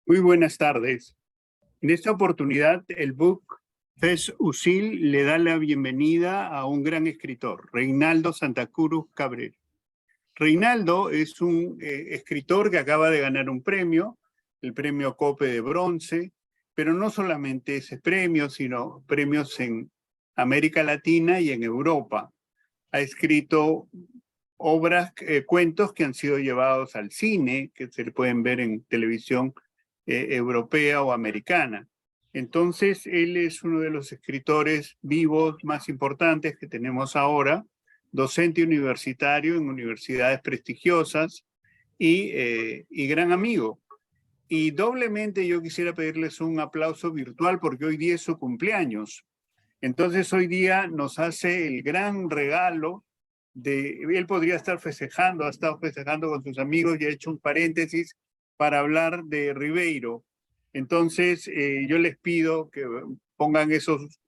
Muy buenas tardes. En esta oportunidad, el Book Fest USIL le da la bienvenida a un gran escritor, Reinaldo Santa Cruz Cabrera. Reinaldo es un escritor que acaba de ganar un premio, el premio Cope de Bronce, pero no solamente ese premio, sino premios en América Latina y en Europa. Ha escrito obras, cuentos que han sido llevados al cine, que se pueden ver en televisión europea o americana. Entonces, él es uno de los escritores vivos más importantes que tenemos ahora, docente universitario en universidades prestigiosas y gran amigo. Y doblemente yo quisiera pedirles un aplauso virtual porque hoy día es su cumpleaños. Entonces, hoy día nos hace el gran regalo él podría estar festejando, ha estado festejando con sus amigos y ha hecho un paréntesis para hablar de Ribeiro. Entonces, yo les pido que pongan esos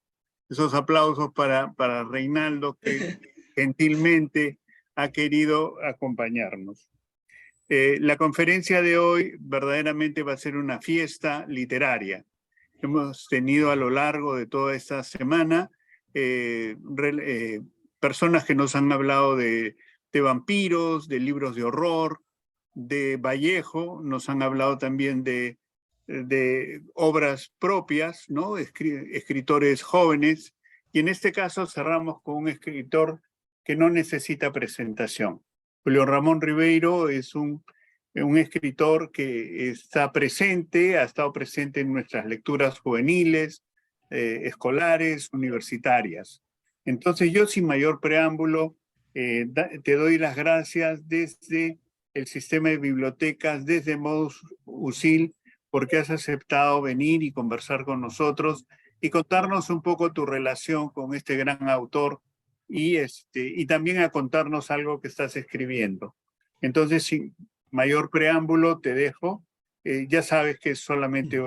aplausos para Reinaldo, que gentilmente ha querido acompañarnos. La conferencia de hoy verdaderamente va a ser una fiesta literaria. Hemos tenido a lo largo de toda esta semana personas que nos han hablado de vampiros, de libros de horror, de Vallejo, nos han hablado también de obras propias, ¿no? Escritores jóvenes, y en este caso cerramos con un escritor que no necesita presentación. Julio Ramón Ribeiro es un escritor que está presente, ha estado presente en nuestras lecturas juveniles, escolares, universitarias. Entonces yo, sin mayor preámbulo, te doy las gracias desde el sistema de bibliotecas, desde Modus USIL, porque has aceptado venir y conversar con nosotros y contarnos un poco tu relación con este gran autor y también a contarnos algo que estás escribiendo. Entonces, sin mayor preámbulo, te dejo. Ya sabes que es solamente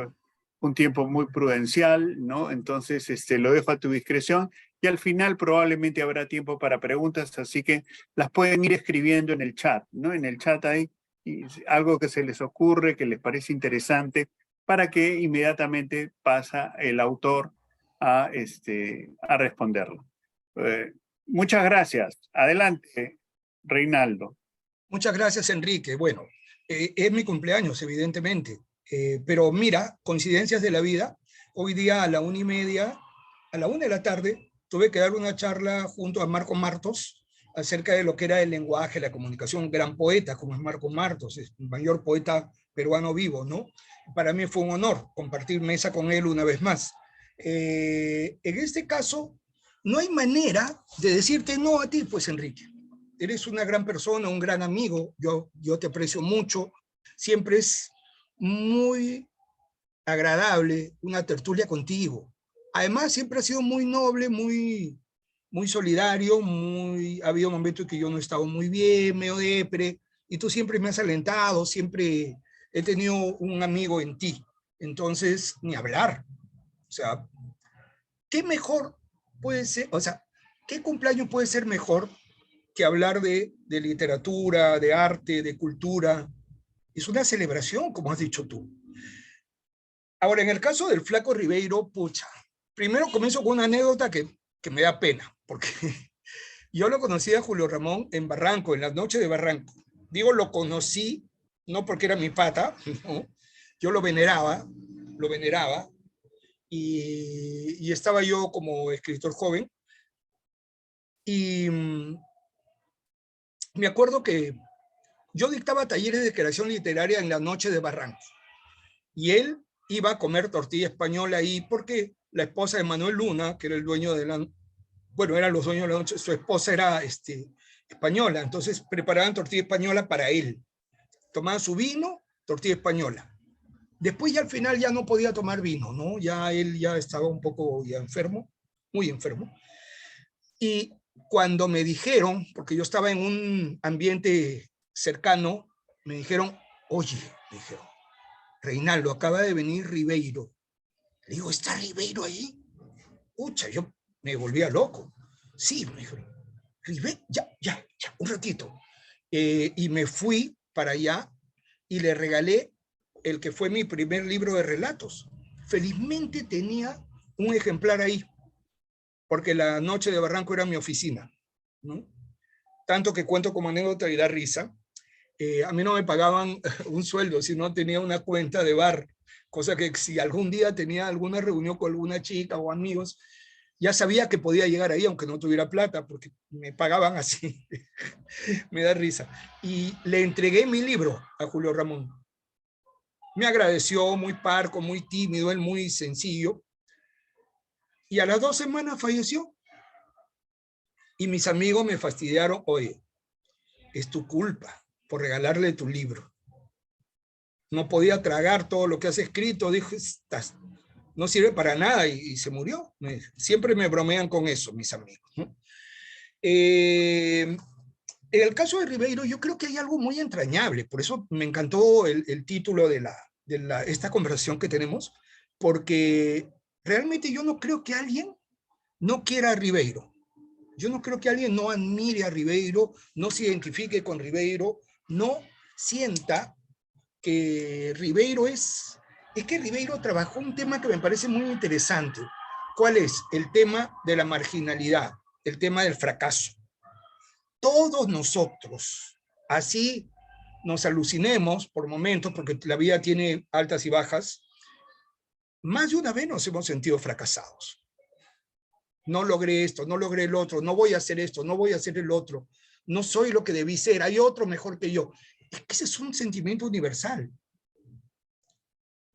un tiempo muy prudencial, ¿no? Entonces, lo dejo a tu discreción y al final probablemente habrá tiempo para preguntas, así que las pueden ir escribiendo en el chat, ¿no? En el chat hay algo que se les ocurre, que les parece interesante, para que inmediatamente pasa el autor a responderlo. Muchas gracias. Adelante, Reinaldo. Muchas gracias, Enrique. Bueno, es mi cumpleaños, evidentemente. Pero mira, coincidencias de la vida. Hoy día a la 1:30, a la 1 de la tarde, tuve que dar una charla junto a Marco Martos acerca de lo que era el lenguaje, la comunicación. Un gran poeta como es Marco Martos, es el mayor poeta peruano vivo, ¿no? Para mí fue un honor compartir mesa con él una vez más. En este caso, no hay manera de decirte no a ti, pues, Enrique. Eres una gran persona, un gran amigo, yo te aprecio mucho, siempre es muy agradable una tertulia contigo. Además, siempre has sido muy noble, muy solidario, ha habido momentos que yo no he estado muy bien, medio depre, y tú siempre me has alentado, siempre he tenido un amigo en ti. Entonces, ni hablar. O sea, ¿qué mejor puede ser? O sea, ¿qué cumpleaños puede ser mejor que hablar de literatura, de arte, de cultura? Es una celebración, como has dicho tú. Ahora, en el caso del Flaco Ribeiro, pucha, primero comienzo con una anécdota que me da pena, porque yo lo conocí a Julio Ramón en Barranco, en las noches de Barranco. Digo, lo conocí, no porque era mi pata, no, yo lo veneraba, y estaba yo como escritor joven, y me acuerdo que yo dictaba talleres de creación literaria en la noche de Barranco, y él iba a comer tortilla española ahí porque la esposa de Manuel Luna, que era el dueño de la, bueno, eran los dueños de la noche, su esposa era española, entonces preparaban tortilla española para él. Tomaban su vino, tortilla española. Después ya al final ya no podía tomar vino, ¿no? Ya él ya estaba un poco ya enfermo, muy enfermo. Y cuando me dijeron, porque yo estaba en un ambiente cercano, me dijeron, oye, me dijeron, Reinaldo, acaba de venir Ribeiro. Le digo, ¿está Ribeiro ahí? Pucha, yo me volvía loco. Sí, me dijo, Ribeiro, ya, un ratito. Y me fui para allá y le regalé el que fue mi primer libro de relatos. Felizmente tenía un ejemplar ahí, porque La Noche de Barranco era mi oficina, ¿no? Tanto que cuento como anécdota y da risa. A mí no me pagaban un sueldo, sino tenía una cuenta de bar, cosa que si algún día tenía alguna reunión con alguna chica o amigos, ya sabía que podía llegar ahí, aunque no tuviera plata, porque me pagaban así. Me da risa. Y le entregué mi libro a Julio Ramón. Me agradeció, muy parco, muy tímido, él muy sencillo. Y a las 2 semanas falleció. Y mis amigos me fastidiaron, oye, es tu culpa por regalarle tu libro. No podía tragar todo lo que has escrito, dijo, no sirve para nada y se murió. Siempre me bromean con eso, mis amigos, ¿no? En el caso de Ribeiro, yo creo que hay algo muy entrañable, por eso me encantó el título de esta conversación que tenemos, porque realmente yo no creo que alguien no quiera a Ribeiro. Yo no creo que alguien no admire a Ribeiro, no se identifique con Ribeiro, no sienta que Ribeiro es que Ribeiro trabajó un tema que me parece muy interesante. ¿Cuál es? El tema de la marginalidad, el tema del fracaso. Todos nosotros, así nos alucinemos por momentos, porque la vida tiene altas y bajas, más de una vez nos hemos sentido fracasados. No logré esto, no logré el otro, no voy a hacer esto, no voy a hacer el otro, no soy lo que debí ser, hay otro mejor que yo. Es que ese es un sentimiento universal.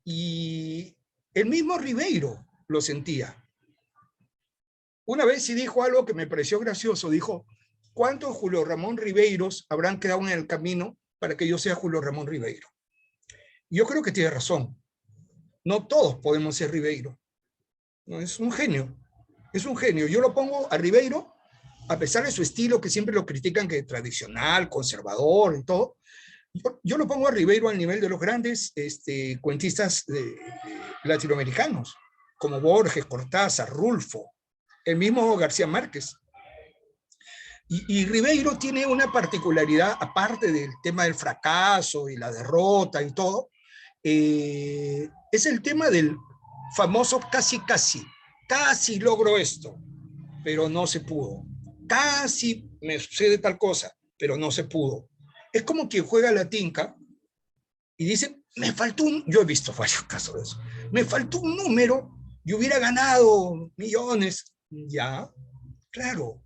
Y el mismo Ribeiro lo sentía. Una vez sí dijo algo que me pareció gracioso, dijo, ¿cuántos Julio Ramón Ribeiros habrán quedado en el camino para que yo sea Julio Ramón Ribeiro? Yo creo que tiene razón. No todos podemos ser Ribeiro. No, es un genio. Es un genio. Yo lo pongo a Ribeiro, a pesar de su estilo, que siempre lo critican que es tradicional, conservador y todo. Yo lo pongo a Ribeiro al nivel de los grandes cuentistas latinoamericanos, como Borges, Cortázar, Rulfo, el mismo García Márquez. Y Ribeiro tiene una particularidad, aparte del tema del fracaso y la derrota y todo, es el tema del famoso casi logro esto, pero no se pudo. Casi me sucede tal cosa, pero no se pudo. Es como quien juega la tinca y dice, me faltó yo he visto varios casos de eso, me faltó un número y hubiera ganado millones. Ya, claro.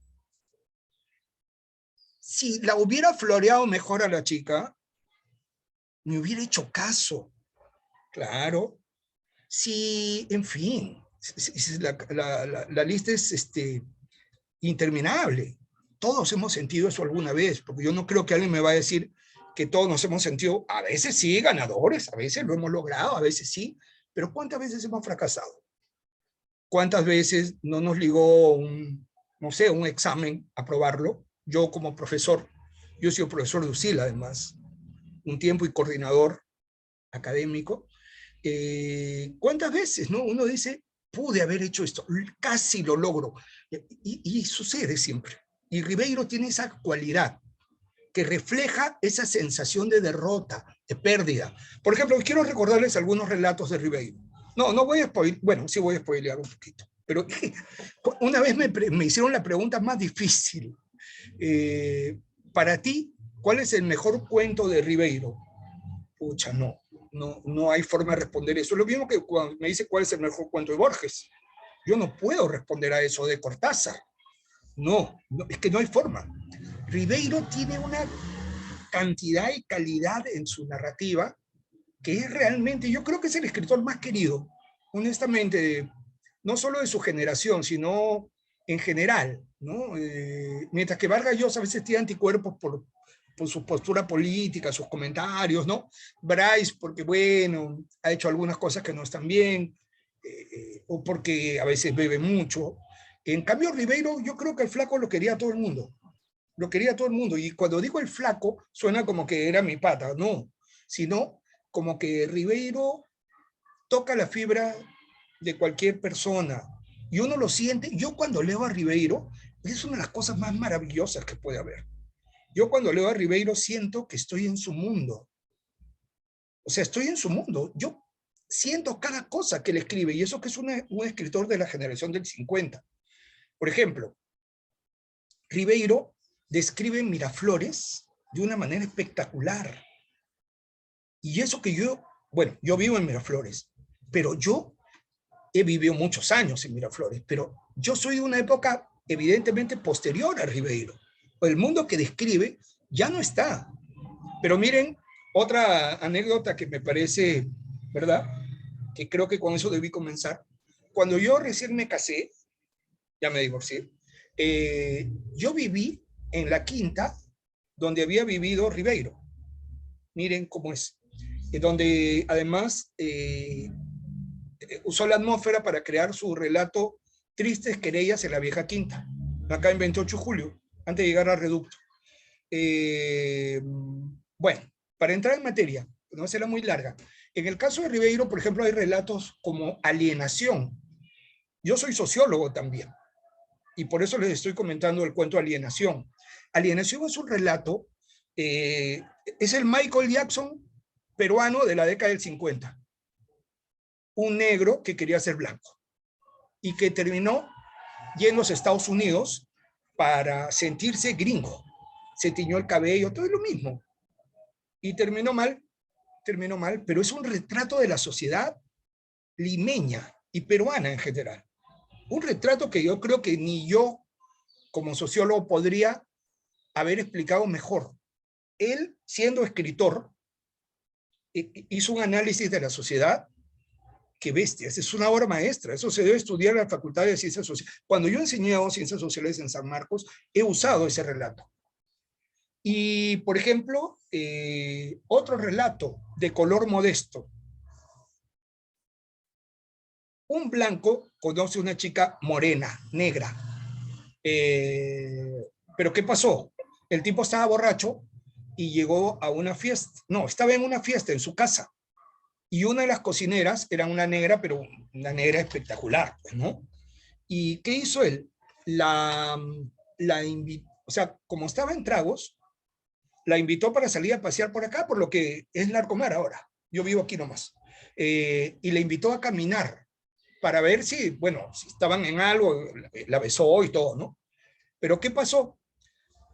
Si la hubiera floreado mejor a la chica, me hubiera hecho caso. Claro. Si, en fin, la lista es interminable. Todos hemos sentido eso alguna vez, porque yo no creo que alguien me va a decir que todos nos hemos sentido, a veces sí, ganadores, a veces lo hemos logrado, a veces sí, pero ¿cuántas veces hemos fracasado? ¿Cuántas veces no nos ligó no sé, un examen a aprobarlo? Yo como profesor, yo he sido profesor de UCIL además, un tiempo y coordinador académico. ¿Cuántas veces no? Uno dice, pude haber hecho esto, casi lo logro. Y sucede siempre. Y Ribeiro tiene esa cualidad que refleja esa sensación de derrota, de pérdida. Por ejemplo, quiero recordarles algunos relatos de Ribeiro. No voy a spoiler, bueno, sí voy a spoilear un poquito, pero una vez me hicieron la pregunta más difícil. Para ti, ¿cuál es el mejor cuento de Ribeiro? Pucha, no hay forma de responder eso. Es lo mismo que cuando me dice cuál es el mejor cuento de Borges. Yo no puedo responder a eso de Cortázar. No, es que no hay forma. Ribeiro tiene una cantidad y calidad en su narrativa que es realmente, yo creo que es el escritor más querido, honestamente, no solo de su generación, sino en general, ¿no? Mientras que Vargas Llosa a veces tiene anticuerpos por su postura política, sus comentarios, ¿no? Bryce, porque bueno, ha hecho algunas cosas que no están bien, o porque a veces bebe mucho. En cambio, Ribeiro, yo creo que el flaco lo quería a todo el mundo. Lo quería todo el mundo. Y cuando digo el flaco, suena como que era mi pata. No, sino como que Ribeiro toca la fibra de cualquier persona. Y uno lo siente. Yo cuando leo a Ribeiro, es una de las cosas más maravillosas que puede haber. Yo cuando leo a Ribeiro siento que estoy en su mundo. O sea, estoy en su mundo. Yo siento cada cosa que él escribe, y eso que es un escritor de la generación del 50. Por ejemplo, Ribeiro describe Miraflores de una manera espectacular. Y eso que yo, bueno, yo vivo en Miraflores, pero yo he vivido muchos años en Miraflores, pero yo soy de una época evidentemente posterior a Ribeiro. El mundo que describe ya no está. Pero miren, otra anécdota que me parece, ¿verdad? Que creo que con eso debí comenzar. Cuando yo recién me casé, ya me divorcié, yo viví en la quinta donde había vivido Ribeiro. Miren cómo es. Donde además usó la atmósfera para crear su relato Tristes querellas en la vieja quinta, acá en 28 de julio, antes de llegar al reducto. Bueno, para entrar en materia, no será muy larga. En el caso de Ribeiro, por ejemplo, hay relatos como Alienación. Yo soy sociólogo también, y por eso les estoy comentando el cuento Alienación. Alienación es un relato, es el Michael Jackson peruano de la década del 50. Un negro que quería ser blanco y que terminó yéndose a Estados Unidos para sentirse gringo. Se tiñó el cabello, todo es lo mismo. Y terminó mal, pero es un retrato de la sociedad limeña y peruana en general. Un retrato que yo creo que ni yo, como sociólogo, podría haber explicado mejor. Él, siendo escritor, hizo un análisis de la sociedad. Qué bestias, es una obra maestra, eso se debe estudiar en la Facultad de Ciencias Sociales. Cuando yo he enseñado Ciencias Sociales en San Marcos, he usado ese relato. Y, por ejemplo, otro relato de color modesto. Un blanco conoce a una chica morena, negra. Pero ¿qué pasó? El tipo estaba borracho y llegó a una fiesta. No, estaba en una fiesta en su casa. Y una de las cocineras era una negra, pero una negra espectacular, ¿no? ¿Y qué hizo él? La invitó, o sea, como estaba en tragos, la invitó para salir a pasear por acá, por lo que es Larcomar ahora. Yo vivo aquí nomás. Y le invitó a caminar para ver si, bueno, si estaban en algo, la besó y todo, ¿no? Pero ¿qué pasó?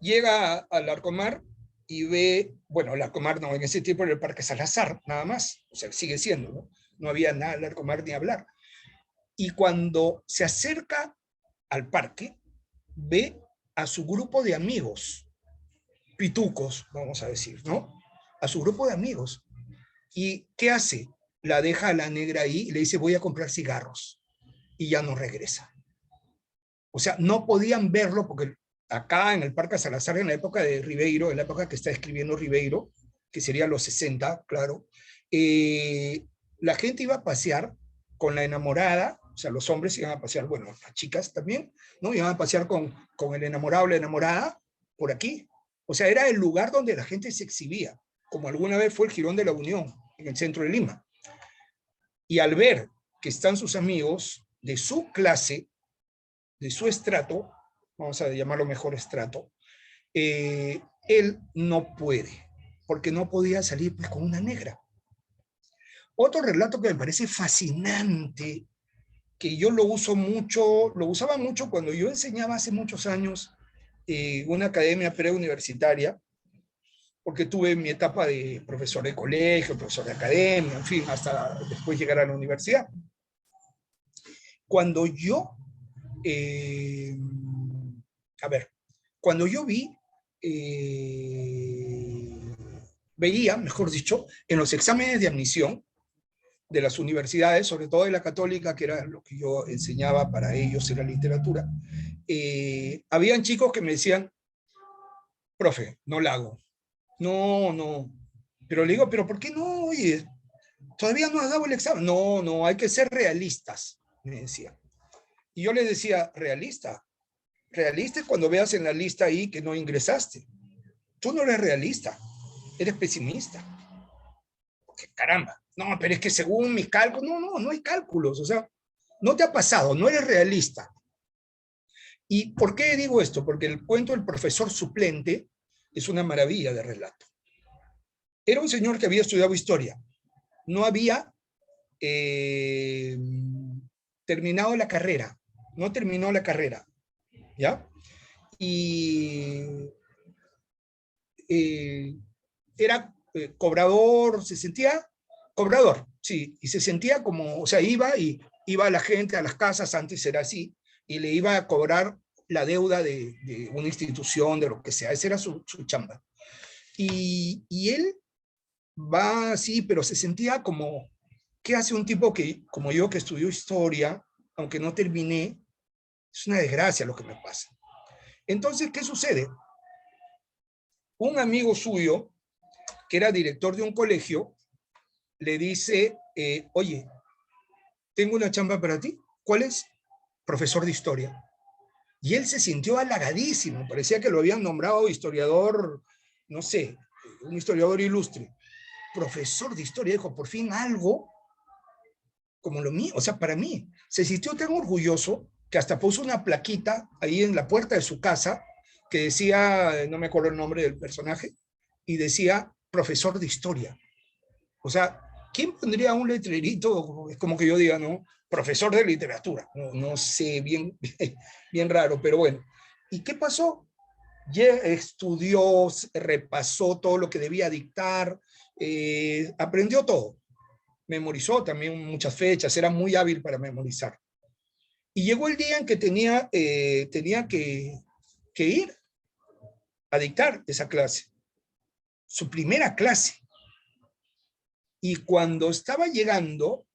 Llega al Larcomar y ve, bueno, Larcomar no, en ese tiempo era el Parque Salazar, nada más, o sea, sigue siendo, ¿no? No había nada en Larcomar ni hablar. Y cuando se acerca al parque, ve a su grupo de amigos, pitucos, vamos a decir, ¿no? A su grupo de amigos. ¿Y qué hace? La deja a la negra ahí y le dice, voy a comprar cigarros. Y ya no regresa. O sea, no podían verlo porque acá en el Parque Salazar, en la época de Ribeiro, en la época que está escribiendo Ribeiro, que sería los 60, claro, la gente iba a pasear con la enamorada, o sea, los hombres iban a pasear, bueno, las chicas también, ¿no? Iban a pasear con el enamorado o la enamorada por aquí. O sea, era el lugar donde la gente se exhibía, como alguna vez fue el Jirón de la Unión, en el centro de Lima. Y al ver que están sus amigos de su clase, de su estrato, vamos a llamarlo mejor estrato, él no puede, porque no podía salir pues, con una negra. Otro relato que me parece fascinante, que yo lo uso mucho, lo usaba mucho cuando yo enseñaba hace muchos años una academia preuniversitaria, porque tuve mi etapa de profesor de colegio, profesor de academia, en fin, hasta después llegar a la universidad. Cuando yo, cuando yo veía, mejor dicho, en los exámenes de admisión de las universidades, sobre todo de la católica, que era lo que yo enseñaba para ellos en la literatura, habían chicos que me decían, profe, no la hago. No. Pero le digo, ¿pero por qué no? Oye, todavía no has dado el examen. No, hay que ser realistas, me decía. Y yo le decía, realista es cuando veas en la lista ahí que no ingresaste. Tú no eres realista, eres pesimista. Porque caramba, no, pero es que según mis cálculos, no hay cálculos, o sea, no te ha pasado, no eres realista. ¿Y por qué digo esto? Porque el cuento del profesor suplente es una maravilla de relato. Era un señor que había estudiado historia no había terminado la carrera, no terminó la carrera, ¿ya? Y era cobrador, se sentía cobrador, sí, y se sentía como, o sea, iba a la gente, a las casas, antes era así, y le iba a cobrar la deuda de una institución, de lo que sea, esa era su chamba. Y él va así, pero se sentía como, ¿qué hace un tipo que, como yo, que estudió historia, aunque no terminé? Es una desgracia lo que me pasa. Entonces, ¿qué sucede? Un amigo suyo, que era director de un colegio, le dice, oye, tengo una chamba para ti. ¿Cuál es? Profesor de historia. Y él se sintió halagadísimo, parecía que lo habían nombrado historiador, no sé, un historiador ilustre. Profesor de historia, dijo, por fin algo como lo mío, o sea, para mí. Se sintió tan orgulloso que hasta puso una plaquita ahí en la puerta de su casa que decía, no me acuerdo el nombre del personaje, y decía profesor de historia. O sea, ¿quién pondría un letrerito? Es como que yo diga, ¿no? Profesor de literatura. No, no sé, bien, bien raro, pero bueno. ¿Y qué pasó? Ya estudió, repasó todo lo que debía dictar, aprendió todo. Memorizó también muchas fechas, era muy hábil para memorizar. Y llegó el día en que tenía que ir a dictar esa clase, su primera clase. Y cuando estaba llegando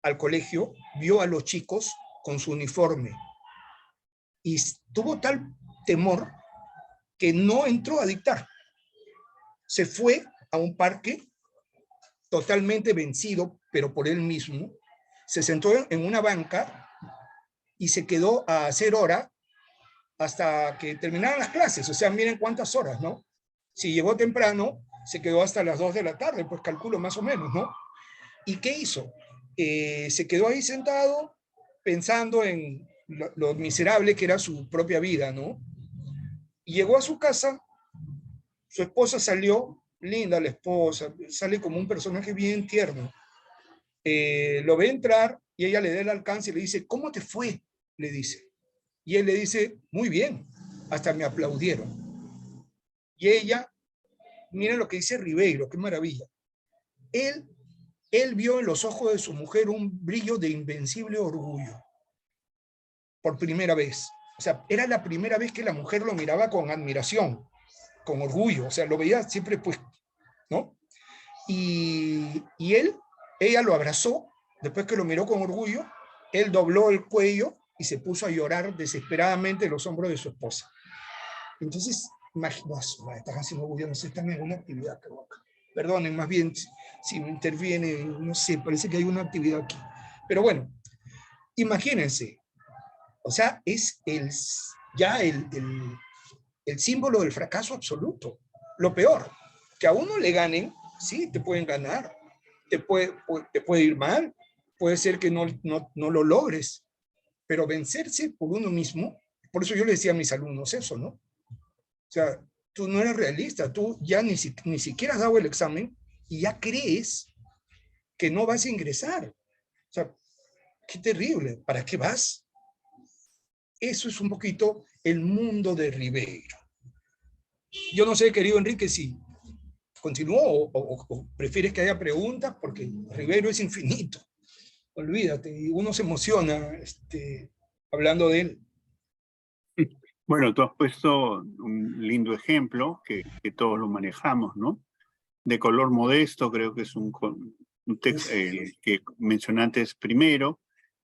al colegio, vio a los chicos con su uniforme y tuvo tal temor que no entró a dictar. Se fue a un parque totalmente vencido, pero por él mismo. Se sentó en una banca y se quedó a hacer hora hasta que terminaran las clases. O sea, miren cuántas horas, ¿no? Si llegó temprano, se quedó hasta las 2 de la tarde, pues calculo más o menos, ¿no? ¿Y qué hizo? Se quedó ahí sentado pensando en lo miserable que era su propia vida, ¿no? Y llegó a su casa, su esposa salió, linda la esposa, sale como un personaje bien tierno. Lo ve entrar y ella le da el alcance y le dice, ¿cómo te fue? Le dice. Y él le dice, muy bien, hasta me aplaudieron. Y ella, miren lo que dice Ribeiro, qué maravilla. Él, él vio en los ojos de su mujer un brillo de invencible orgullo, por primera vez. O sea, era la primera vez que la mujer lo miraba con admiración, con orgullo, o sea, lo veía siempre, pues, ¿no? Y ella lo abrazó, después que lo miró con orgullo, él dobló el cuello y se puso a llorar desesperadamente en los hombros de su esposa. Entonces, imagínate, esta canción orgullo, no sé, están en alguna actividad, creo. Perdonen, más bien, si me interviene, no sé, parece que hay una actividad aquí. Pero bueno, imagínense, o sea, es ya el símbolo del fracaso absoluto. Lo peor, que a uno le ganen, sí, te pueden ganar, te puede ir mal, puede ser que no lo logres, pero vencerse por uno mismo, por eso yo le decía a mis alumnos eso, ¿no? O sea, tú no eres realista, tú ya ni siquiera has dado el examen y ya crees que no vas a ingresar. O sea, qué terrible, ¿para qué vas? Eso es un poquito el mundo de Ribeiro. Yo no sé, querido Enrique, si continúo o prefieres que haya preguntas, porque Ribeiro es infinito. Olvídate, y uno se emociona hablando de él. Bueno, tú has puesto un lindo ejemplo que todos lo manejamos, ¿no? De color modesto, creo que es un texto que mencioné antes primero,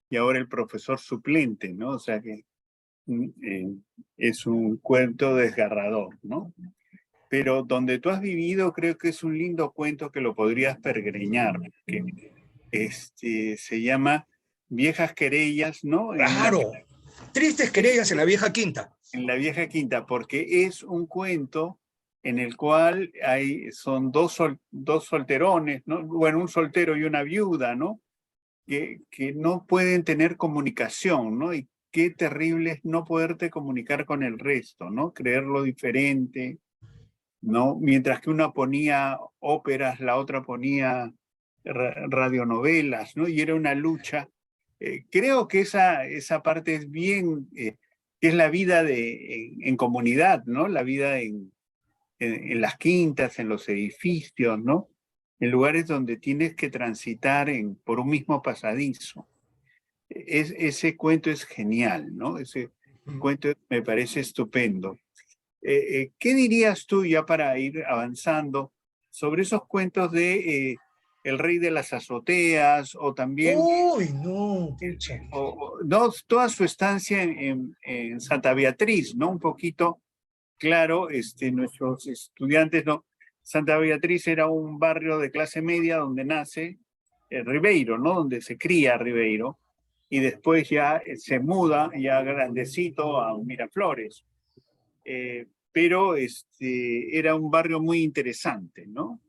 y ahora el profesor suplente, ¿no? O sea que es un cuento desgarrador, ¿no? Pero donde tú has vivido, creo que es un lindo cuento que lo podrías pergreñar, que se llama Viejas Querellas, ¿no? Claro, tristes querellas en la vieja quinta. En la vieja quinta, porque es un cuento en el cual son dos solterones, ¿no? Bueno, un soltero y una viuda, ¿no? Que no pueden tener comunicación, ¿no? Y qué terrible es no poderte comunicar con el resto, ¿no? Creerlo diferente. ¿no? Mientras que una ponía óperas, la otra ponía radionovelas, ¿no? Y era una lucha. Creo que esa parte es bien, que es la vida en comunidad, ¿no? La vida en las quintas, en los edificios, ¿no? En lugares donde tienes que transitar por un mismo pasadizo. Ese cuento es genial, ¿no? Ese cuento me parece estupendo. ¿Qué dirías tú, ya para ir avanzando, sobre esos cuentos de El Rey de las Azoteas, o también Uy, no, pucha. no, toda su estancia en Santa Beatriz, ¿no? Un poquito, claro, nuestros estudiantes, ¿no? Santa Beatriz era un barrio de clase media donde nace Ribeiro, ¿no? Donde se cría Ribeiro, y después ya se muda, ya grandecito, a Miraflores. Pero era un barrio muy interesante, ¿no?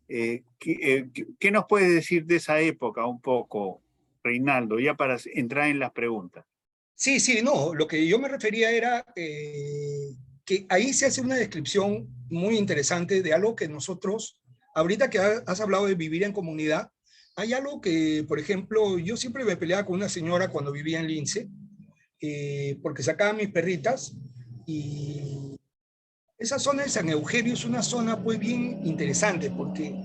¿Qué nos puedes decir de esa época un poco, Reinaldo, ya para entrar en las preguntas? Sí, sí, no, lo que yo me refería era que ahí se hace una descripción muy interesante de algo que nosotros, ahorita que has hablado de vivir en comunidad, hay algo que, por ejemplo, yo siempre me peleaba con una señora cuando vivía en Lince, porque sacaba mis perritas y esa zona de San Eugenio es una zona pues bien interesante porque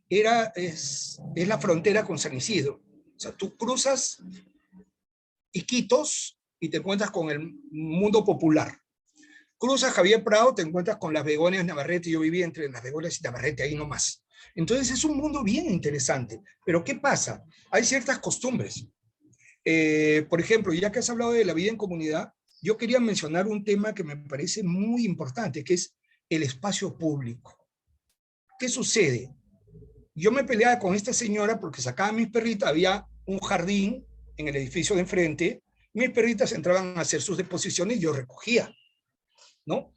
es la frontera con San Isidro. O sea, tú cruzas Iquitos y te encuentras con el mundo popular. Cruzas Javier Prado, te encuentras con las Begonias Navarrete. Yo vivía entre las Begonias y Navarrete, ahí nomás. Entonces es un mundo bien interesante. Pero ¿qué pasa? Hay ciertas costumbres. Por ejemplo, ya que has hablado de la vida en comunidad, yo quería mencionar un tema que me parece muy importante, que es el espacio público. ¿Qué sucede? Yo me peleaba con esta señora porque sacaba a mis perritas, había un jardín en el edificio de enfrente, mis perritas entraban a hacer sus deposiciones y yo recogía, ¿no?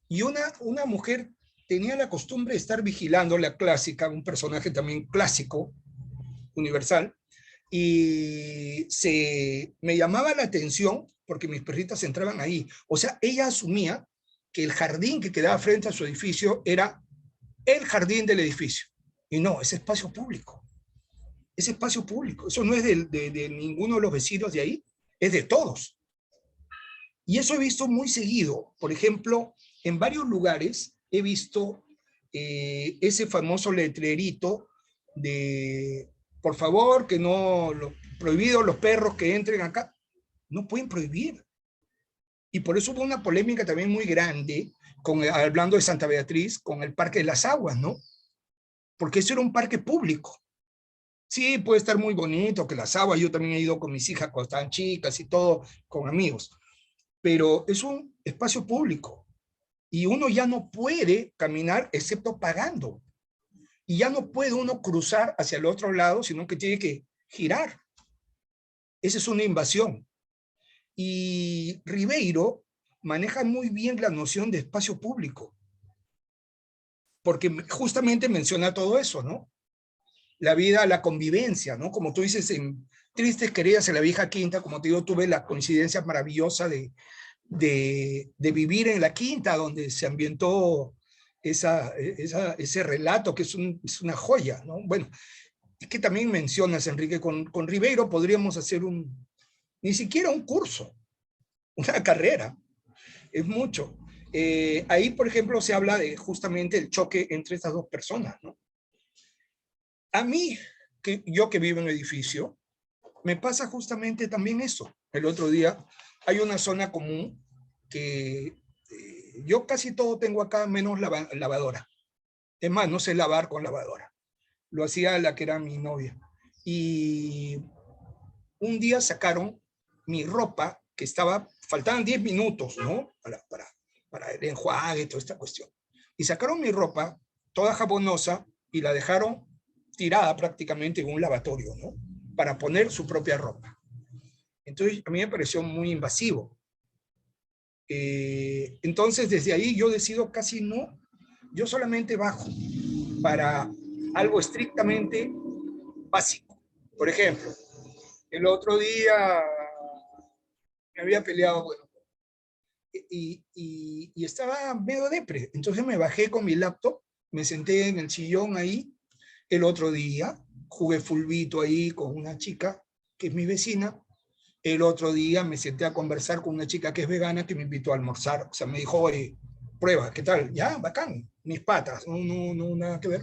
Y una mujer tenía la costumbre de estar vigilando la clásica, un personaje también clásico, universal, y me llamaba la atención porque mis perritas entraban ahí. O sea, ella asumía que el jardín que quedaba frente a su edificio era el jardín del edificio. Y no, es espacio público. Es espacio público. Eso no es de ninguno de los vecinos de ahí, es de todos. Y eso he visto muy seguido. Por ejemplo, en varios lugares he visto ese famoso letrerito de, por favor, que no, prohibido los perros que entren acá. No pueden prohibir. Y por eso hubo una polémica también muy grande, hablando de Santa Beatriz, con el Parque de las Aguas, ¿no? Porque eso era un parque público. Sí, puede estar muy bonito, que las aguas, yo también he ido con mis hijas cuando estaban chicas y todo, con amigos, pero es un espacio público y uno ya no puede caminar excepto pagando. Y ya no puede uno cruzar hacia el otro lado, sino que tiene que girar. Esa es una invasión. Y Ribeiro maneja muy bien la noción de espacio público, porque justamente menciona todo eso, ¿no? La vida, la convivencia, ¿no? Como tú dices, en Tristes Queridas en la Vieja Quinta, como te digo, tuve la coincidencia maravillosa de vivir en la Quinta, donde se ambientó ese relato, que es una joya, ¿no? Bueno, es que también mencionas, Enrique, con Ribeiro podríamos hacer ni siquiera un curso, una carrera, es mucho. Ahí, por ejemplo, se habla de justamente el choque entre estas dos personas, ¿no? A mí, yo que vivo en edificio, me pasa justamente también eso. El otro día hay una zona común que yo casi todo tengo acá menos lavadora. Es más, no sé lavar con lavadora. Lo hacía la que era mi novia. Y un día sacaron mi ropa que faltaban 10 minutos, ¿no? Para el enjuague y toda esta cuestión. Y sacaron mi ropa toda jabonosa y la dejaron tirada prácticamente en un lavatorio, ¿no? Para poner su propia ropa. Entonces, a mí me pareció muy invasivo. Entonces, desde ahí yo decido casi no, yo solamente bajo para algo estrictamente básico. Por ejemplo, el otro día me había peleado, bueno, y estaba medio depre. Entonces me bajé con mi laptop, me senté en el sillón ahí. El otro día jugué fulbito ahí con una chica que es mi vecina. El otro día me senté a conversar con una chica que es vegana que me invitó a almorzar. O sea, me dijo, oye, prueba, ¿qué tal? Ya, bacán, mis patas, no, nada que ver.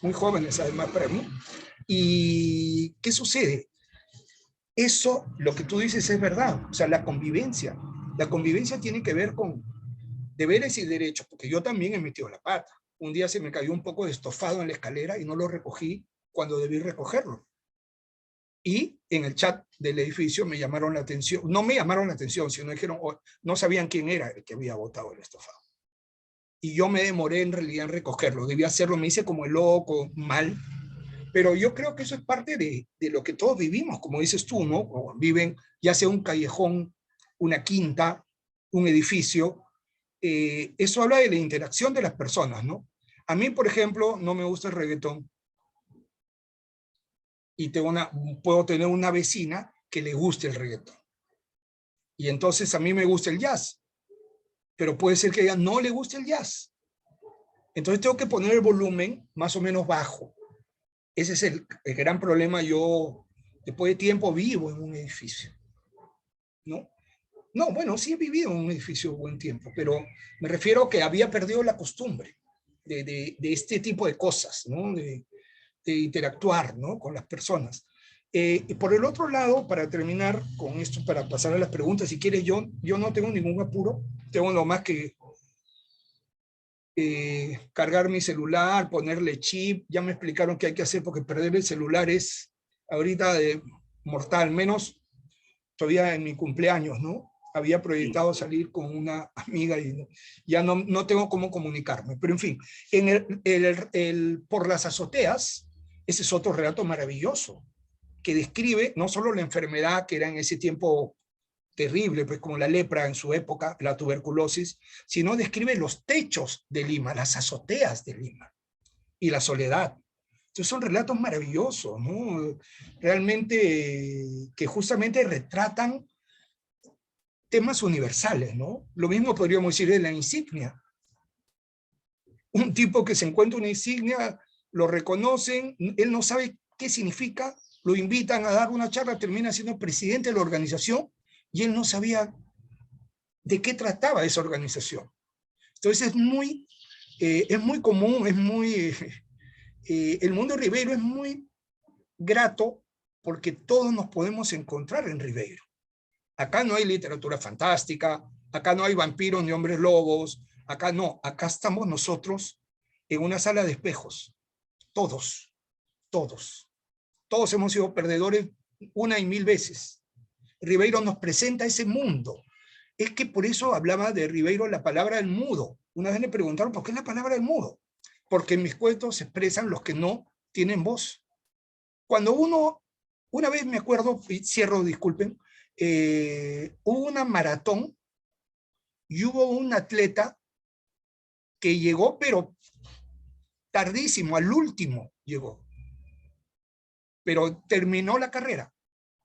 Muy jóvenes además para mí. ¿Y qué sucede? Eso, lo que tú dices es verdad. O sea, la convivencia. La convivencia tiene que ver con deberes y derechos, porque yo también he metido la pata. Un día se me cayó un poco de estofado en la escalera y no lo recogí cuando debí recogerlo. Y en el chat del edificio me llamaron la atención, no me llamaron la atención, sino dijeron, oh, no sabían quién era el que había botado el estofado. Y yo me demoré en realidad en recogerlo, debía hacerlo, me hice como el loco, mal, pero yo creo que eso es parte de lo que todos vivimos, como dices tú, ¿no? O viven ya sea un callejón, una quinta, un edificio, eso habla de la interacción de las personas, ¿no? A mí, por ejemplo, no me gusta el reggaetón y puedo tener una vecina que le guste el reggaetón. Y entonces a mí me gusta el jazz, pero puede ser que a ella no le guste el jazz. Entonces tengo que poner el volumen más o menos bajo. Ese es el gran problema. Yo, después de tiempo, vivo en un edificio, ¿no? No, bueno, sí he vivido en un edificio buen tiempo, pero me refiero a que había perdido la costumbre de este tipo de cosas, ¿no? De interactuar, ¿no? Con las personas. Y por el otro lado, para terminar con esto, para pasar a las preguntas, si quieres, yo no tengo ningún apuro, tengo nomás que cargar mi celular, ponerle chip, ya me explicaron qué hay que hacer porque perder el celular es ahorita de mortal, menos todavía en mi cumpleaños, ¿no? Había proyectado salir con una amiga y ya no tengo cómo comunicarme. Pero en fin, por las azoteas, ese es otro relato maravilloso que describe no solo la enfermedad que era en ese tiempo terrible, pues como la lepra en su época, la tuberculosis, sino describe los techos de Lima, las azoteas de Lima y la soledad. Entonces son relatos maravillosos, ¿no? Realmente que justamente retratan temas universales, ¿no? Lo mismo podríamos decir de la insignia. Un tipo que se encuentra una insignia, lo reconocen, él no sabe qué significa, lo invitan a dar una charla, termina siendo presidente de la organización y él no sabía de qué trataba esa organización. Entonces es muy común, el mundo Ribeiro es muy grato porque todos nos podemos encontrar en Ribeiro. Acá no hay literatura fantástica, acá no hay vampiros ni hombres lobos, acá no, acá estamos nosotros en una sala de espejos, todos, todos. Todos hemos sido perdedores una y mil veces. Ribeiro nos presenta ese mundo. Es que por eso hablaba de Ribeiro la palabra del mudo. Una vez le preguntaron, ¿por qué la palabra del mudo? Porque en mis cuentos se expresan los que no tienen voz. Cuando una vez me acuerdo, y cierro, disculpen, hubo una maratón y hubo un atleta que llegó, pero tardísimo, al último llegó, pero terminó la carrera.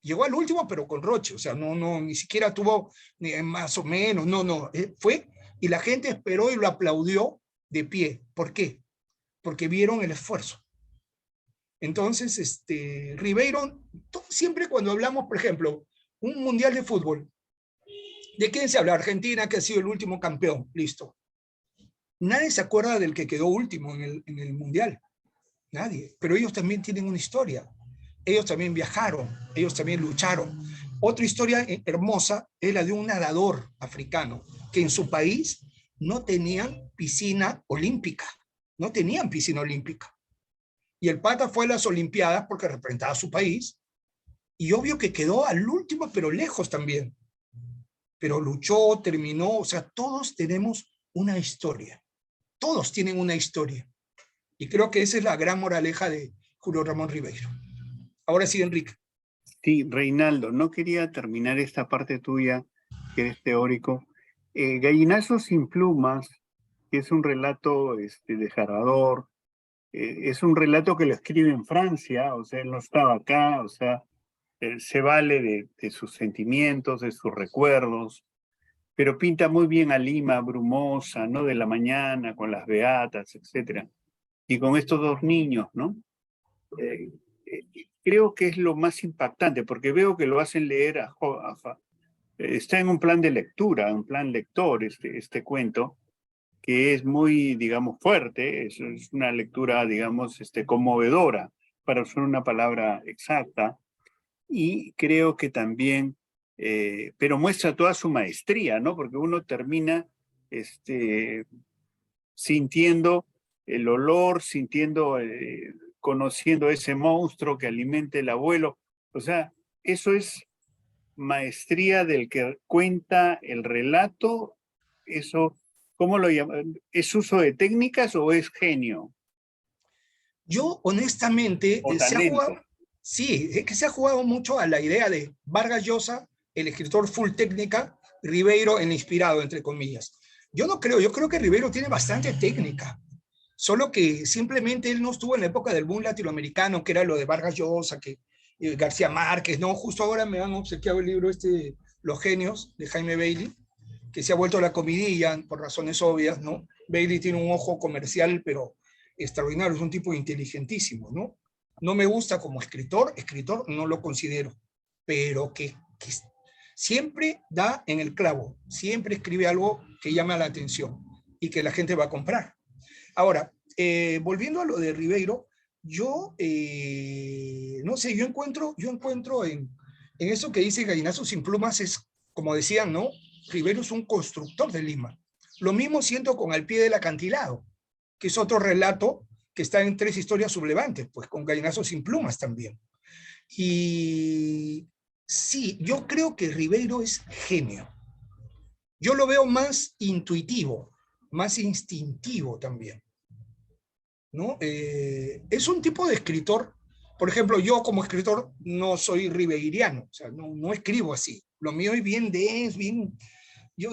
Llegó al último, pero con Roche, o sea, ni siquiera tuvo ni más o menos, fue, y la gente esperó y lo aplaudió de pie. ¿Por qué? Porque vieron el esfuerzo. Entonces, Ribeiro, siempre cuando hablamos, por ejemplo, un mundial de fútbol, ¿de quién se habla? Argentina, que ha sido el último campeón, listo. Nadie se acuerda del que quedó último en el mundial, nadie, pero ellos también tienen una historia. Ellos también viajaron, ellos también lucharon. Otra historia hermosa es la de un nadador africano que en su país no tenían piscina olímpica, no tenían piscina olímpica. Y el pata fue a las Olimpiadas porque representaba a su país y obvio que quedó al último, pero lejos también. Pero luchó, terminó, o sea, todos tenemos una historia. Todos tienen una historia. Y creo que esa es la gran moraleja de Julio Ramón Ribeiro. Ahora sí, Enrique. Sí, Reinaldo, no quería terminar esta parte tuya, que eres teórico. Gallinazo sin plumas, que es un relato desgarrador, es un relato que lo escribe en Francia, o sea, él no estaba acá, o sea, se vale de sus sentimientos, de sus recuerdos, pero pinta muy bien a Lima, brumosa, ¿no? De la mañana, con las beatas, etc. Y con estos dos niños, ¿no? Creo que es lo más impactante, porque veo que lo hacen leer está en un plan de lectura, un plan lector este cuento, que es muy, digamos, fuerte, es una lectura, digamos, conmovedora, para usar una palabra exacta, y creo que también, pero muestra toda su maestría, ¿no? Porque uno termina sintiendo el olor, conociendo ese monstruo que alimenta el abuelo. O sea, eso es maestría del que cuenta el relato. Eso, ¿cómo lo llaman? ¿Es uso de técnicas o es genio Yo, honestamente, o talento? sí, es que se ha jugado mucho a la idea de Vargas Llosa, el escritor full técnica, Ribeiro, el inspirado, entre comillas. Yo creo que Ribeiro tiene bastante técnica, solo que simplemente él no estuvo en la época del boom latinoamericano, que era lo de Vargas Llosa, que García Márquez, ¿no? Justo ahora me han obsequiado el libro Los Genios, de Jaime Bailey, que se ha vuelto la comidilla por razones obvias, ¿no? Bailey tiene un ojo comercial, pero extraordinario, es un tipo inteligentísimo, ¿no? No me gusta como escritor no lo considero, pero que siempre da en el clavo, siempre escribe algo que llama la atención y que la gente va a comprar. Ahora, volviendo a lo de Ribeiro, yo, no sé, yo encuentro en eso que dice Gallinazo sin plumas, es como decían, ¿no? Ribeiro es un constructor de Lima. Lo mismo siento con Al pie del acantilado, que es otro relato que está en 3 historias sublevantes, pues con Gallinazo sin plumas también. Y sí, yo creo que Ribeiro es genio. Yo lo veo más intuitivo, más instintivo también, ¿no? Es un tipo de escritor, por ejemplo, yo como escritor no soy ribeiriano, o sea, no escribo así. Lo mío es bien denso, bien... Yo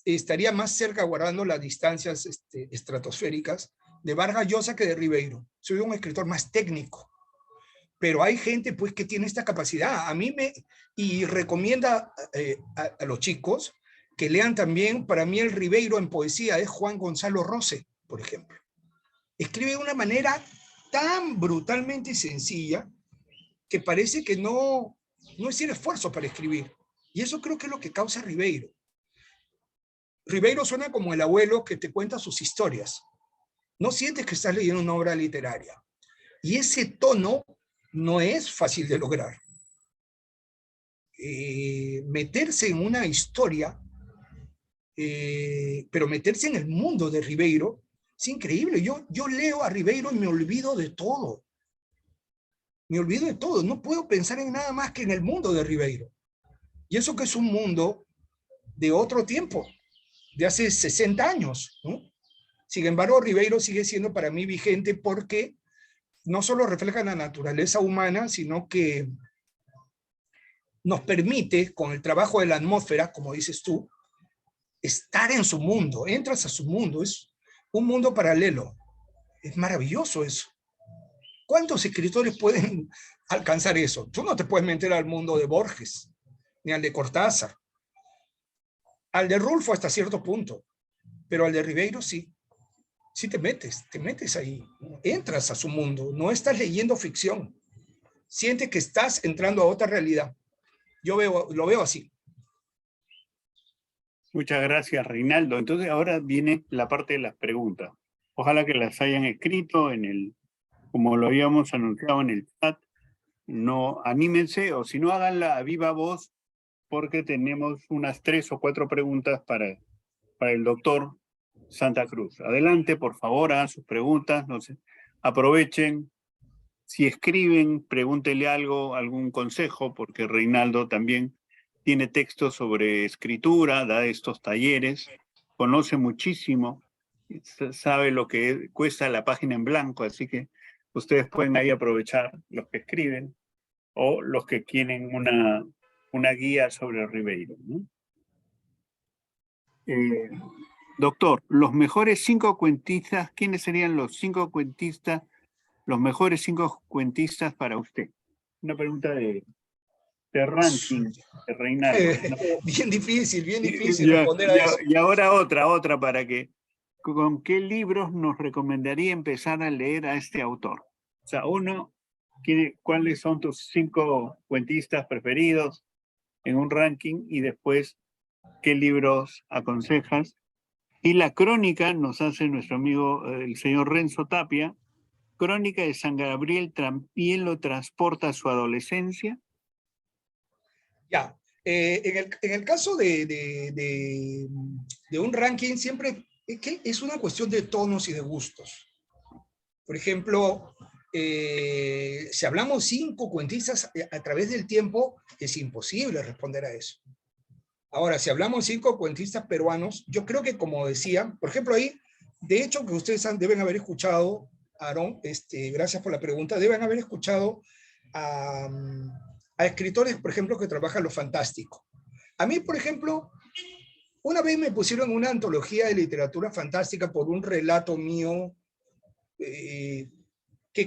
estaría más cerca guardando las distancias estratosféricas de Vargas Llosa que de Ribeiro. Soy un escritor más técnico, pero hay gente pues que tiene esta capacidad. Y recomienda a los chicos que lean también, para mí el Ribeiro en poesía es Juan Gonzalo Rose, por ejemplo. Escribe de una manera tan brutalmente sencilla que parece que no hiciera esfuerzo para escribir. Y eso creo que es lo que causa Ribeiro. Ribeiro suena como el abuelo que te cuenta sus historias. No sientes que estás leyendo una obra literaria. Y ese tono no es fácil de lograr. Meterse en una historia, pero meterse en el mundo de Ribeiro, es increíble. Yo leo a Ribeiro y me olvido de todo. Me olvido de todo. No puedo pensar en nada más que en el mundo de Ribeiro. Y eso que es un mundo de otro tiempo, de hace 60 años, ¿no? Sin embargo, Ribeiro sigue siendo para mí vigente porque no solo refleja la naturaleza humana, sino que nos permite, con el trabajo de la atmósfera, como dices tú, estar en su mundo. Entras a su mundo, es un mundo paralelo. Es maravilloso eso. ¿Cuántos escritores pueden alcanzar eso? Tú no te puedes meter al mundo de Borges, ni al de Cortázar. Al de Rulfo hasta cierto punto, pero al de Ribeiro sí. Sí te metes ahí, entras a su mundo, no estás leyendo ficción, sientes que estás entrando a otra realidad. Lo veo así. Muchas gracias, Reinaldo. Entonces ahora viene la parte de las preguntas. Ojalá que las hayan escrito como lo habíamos anunciado en el chat. No, anímense, o si no, háganla a viva voz, porque tenemos unas 3 o 4 preguntas para el doctor Santa Cruz. Adelante, por favor, hagan sus preguntas. No sé, aprovechen. Si escriben, pregúntele algún consejo, porque Reinaldo también tiene textos sobre escritura, da estos talleres, conoce muchísimo, sabe lo que cuesta la página en blanco, así que ustedes pueden ahí aprovechar los que escriben o los que quieren una guía sobre Ribeiro, ¿no? Doctor, los mejores 5 cuentistas, ¿quiénes serían los 5 cuentistas, los mejores 5 cuentistas para usted? Una pregunta de de ranking, de Reinaldo. ¿No? Bien difícil Ya, responder a eso. y ahora otra para que, ¿con qué libros nos recomendaría empezar a leer a este autor? O sea, uno, ¿cuáles son tus 5 cuentistas preferidos en un ranking? Y después, ¿qué libros aconsejas? Y la crónica nos hace nuestro amigo el señor Renzo Tapia. Crónica de San Gabriel también lo transporta a su adolescencia. Ya, en el caso de un ranking, siempre es que es una cuestión de tonos y de gustos. Por ejemplo, si hablamos 5 cuentistas a través del tiempo, es imposible responder a eso. Ahora, si hablamos 5 cuentistas peruanos, yo creo que, como decía, por ejemplo, ahí, de hecho, que ustedes deben haber escuchado, Aarón, gracias por la pregunta, deben haber escuchado a, a escritores, por ejemplo, que trabajan lo fantástico. A mí, por ejemplo, una vez me pusieron una antología de literatura fantástica por un relato mío que,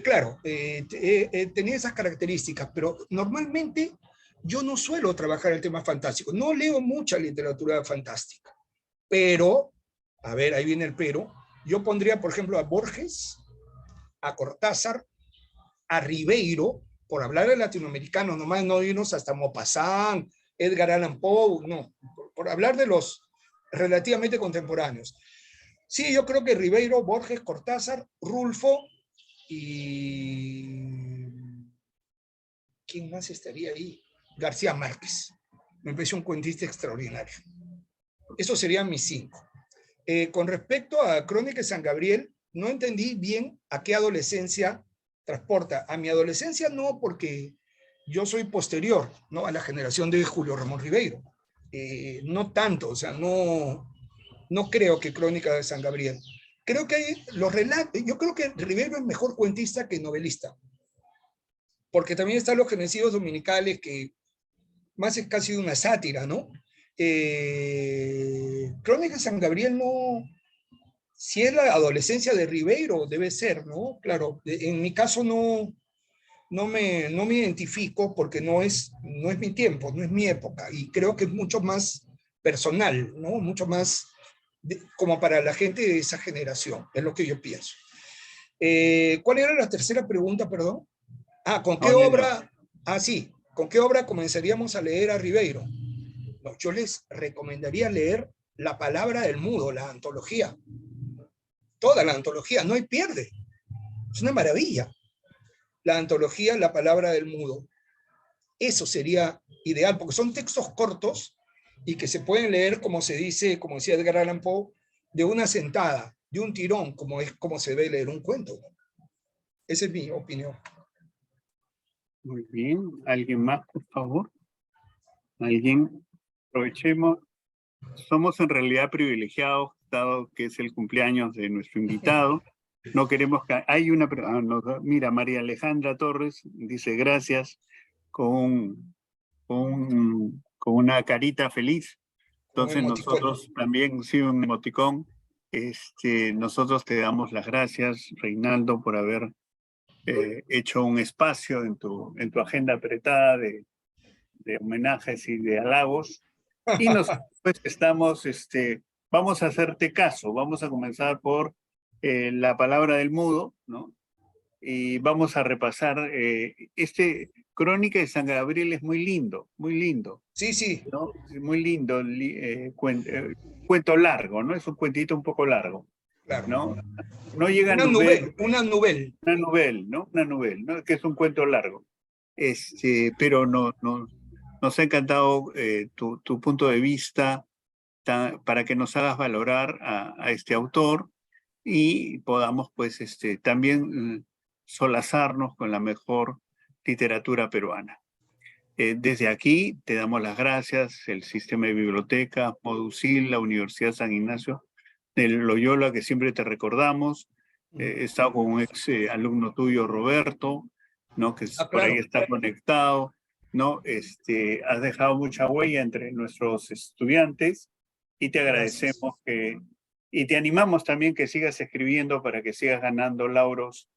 claro, tenía esas características, pero normalmente yo no suelo trabajar el tema fantástico. No leo mucha literatura fantástica, pero, a ver, ahí viene el pero, yo pondría, por ejemplo, a Borges, a Cortázar, a Ribeiro, por hablar de latinoamericanos, nomás no irnos hasta Maupassant, Edgar Allan Poe, no, por hablar de los relativamente contemporáneos. Sí, yo creo que Ribeiro, Borges, Cortázar, Rulfo y... ¿quién más estaría ahí? García Márquez. Me parece un cuentista extraordinario. Esos serían mis 5. Con respecto a Crónica de San Gabriel, no entendí bien a qué adolescencia transporta. A mi adolescencia no, porque yo soy posterior, ¿no?, a la generación de Julio Ramón Ribeiro. No tanto, o sea, no creo que Crónica de San Gabriel. Creo que hay los relatos, yo creo que Ribeiro es mejor cuentista que novelista, porque también están los genocidios dominicales, que más es casi una sátira, ¿no? Crónica de San Gabriel no, si es la adolescencia de Ribeiro, debe ser, ¿no? Claro, en mi caso no me identifico porque no es mi tiempo, no es mi época, y creo que es mucho más personal, ¿no? Mucho más como para la gente de esa generación, es lo que yo pienso. ¿Cuál era la tercera pregunta, perdón? ¿Con qué obra? Sí, ¿con qué obra comenzaríamos a leer a Ribeiro? No, yo les recomendaría leer La Palabra del Mudo, la antología. Toda la antología, no hay pierde. Es una maravilla. La antología La Palabra del Mudo. Eso sería ideal, porque son textos cortos y que se pueden leer, como se dice, como decía Edgar Allan Poe, de una sentada, de un tirón, como es como se debe leer un cuento. Esa es mi opinión. Muy bien. ¿Alguien más, por favor? ¿Alguien? Aprovechemos. Somos en realidad privilegiados, dado que es el cumpleaños de nuestro invitado. No queremos que... Hay una... mira, María Alejandra Torres dice gracias con una carita feliz. Entonces nosotros también, sí, un emoticón. Nosotros te damos las gracias, Reinaldo, por haber hecho un espacio en tu agenda apretada de homenajes y de halagos. Y nosotros pues, vamos a hacerte caso, vamos a comenzar por La Palabra del Mudo, ¿no? Y vamos a repasar, Crónica de San Gabriel es muy lindo, Sí, sí. ¿no? Muy lindo, cuento largo, ¿no? Es un cuentito un poco largo, Claro. ¿no? No llega una a novela, ¿no? Una novela, ¿no? Que es un cuento largo. Pero nos ha encantado tu punto de vista para que nos hagas valorar a este autor y podamos, pues, también solazarnos con la mejor literatura peruana. Desde aquí te damos las gracias, el Sistema de Bibliotecas, Modusil, la Universidad San Ignacio de Loyola, que siempre te recordamos. He estado con un ex alumno tuyo, Roberto, ¿no? Que por ahí está conectado, ¿no? Has dejado mucha huella entre nuestros estudiantes y te agradecemos y te animamos también que sigas escribiendo para que sigas ganando lauros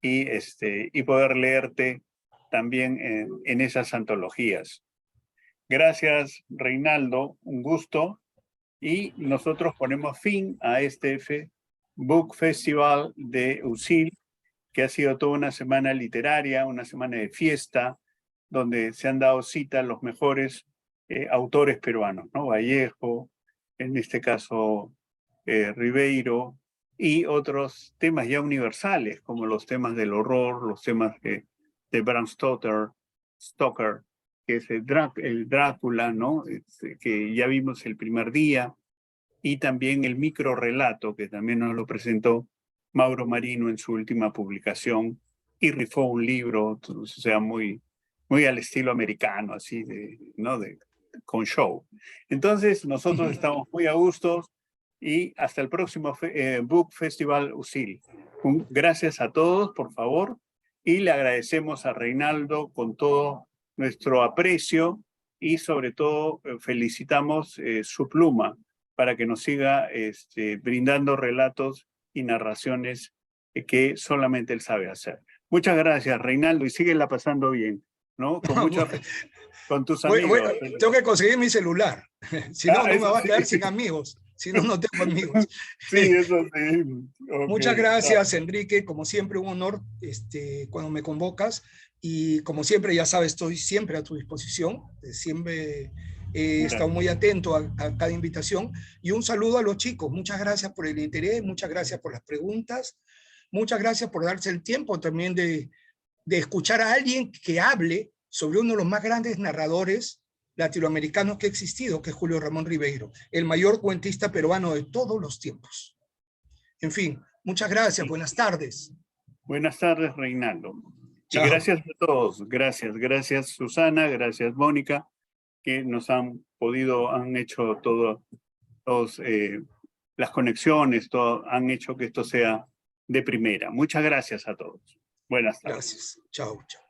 y poder leerte también en esas antologías. Gracias, Reinaldo, un gusto. Y nosotros ponemos fin a este Book Festival de USIL, que ha sido toda una semana literaria, una semana de fiesta, donde se han dado cita a los mejores autores peruanos, ¿no? Vallejo, en este caso Ribeiro, y otros temas ya universales, como los temas del horror, los temas de Bram Stoker, que es el Drácula, ¿no? Que ya vimos el primer día, y también el microrrelato, que también nos lo presentó Mauro Marino en su última publicación, y rifó un libro, o sea, muy al estilo americano, así, ¿no? Con show. Entonces, nosotros estamos muy a gusto y hasta el próximo Book Festival USIL. Gracias a todos, por favor, y le agradecemos a Reinaldo con todo nuestro aprecio y sobre todo felicitamos su pluma para que nos siga brindando relatos y narraciones que solamente él sabe hacer. Muchas gracias, Reinaldo, y síguela pasando bien, ¿no? Con tus amigos. Tengo que conseguir mi celular, si no, no me va a quedar sí. sin amigos, si no, no tengo amigos. Sí, eso sí. Okay. Muchas gracias, Enrique, como siempre un honor cuando me convocas, y como siempre, ya sabes, estoy siempre a tu disposición, siempre he estado muy atento a cada invitación, y un saludo a los chicos, muchas gracias por el interés, muchas gracias por las preguntas, muchas gracias por darse el tiempo también de escuchar a alguien que hable sobre uno de los más grandes narradores latinoamericanos que ha existido, que es Julio Ramón Ribeiro, el mayor cuentista peruano de todos los tiempos. En fin, muchas gracias, buenas tardes. Buenas tardes, Reinaldo. Chao. Y gracias a todos, gracias Susana, gracias Mónica, que nos han hecho las conexiones, han hecho que esto sea de primera. Muchas gracias a todos. Buenas tardes. Gracias. Chao, chao.